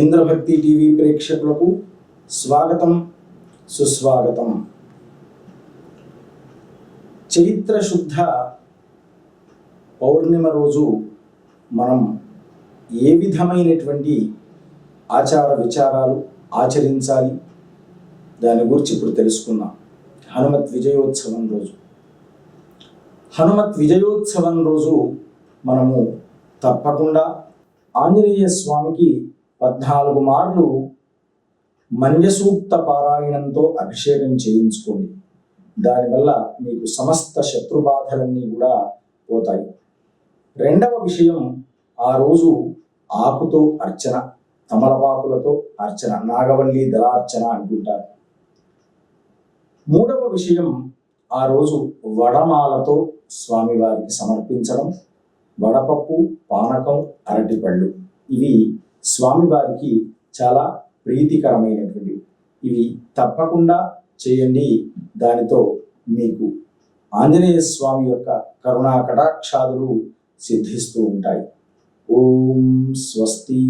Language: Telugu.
ఇంద్రభక్తి టీవీ ప్రేక్షకులకు స్వాగతం, సుస్వాగతం. చైత్ర శుద్ధ పౌర్ణిమ రోజు మనం ఏ విధమైనటువంటి ఆచార విచారాలు ఆచరించాలి దాని గురించి ఇప్పుడు తెలుసుకుందాం. హనుమత్ విజయోత్సవం రోజు మనము తప్పకుండా ఆంజనేయ స్వామికి 14 మార్లు మంజసూక్త పారాయణంతో అభిషేకం చేయించుకోండి. దానివల్ల మీకు సమస్త శత్రుబాధలన్నీ కూడా పోతాయి. రెండవ విషయం, ఆ రోజు ఆకుతో అర్చన, తమలపాకులతో అర్చన, నాగవల్లి దళార్చన అంటుంటారు. మూడవ విషయం, ఆ రోజు వడమాలతో స్వామివారికి సమర్పించడం. వడపప్పు, పానకం, అరటిపళ్ళు ఇవి స్వామివారికి చాలా ప్రీతికరమైనటువంటివి. ఇవి తప్పకుండా చేయండి. దానితో మీకు ఆంజనేయ స్వామి యొక్క కరుణా కటాక్షాదులు సిద్ధిస్తూ ఉంటాయి. ఓం స్వస్తి.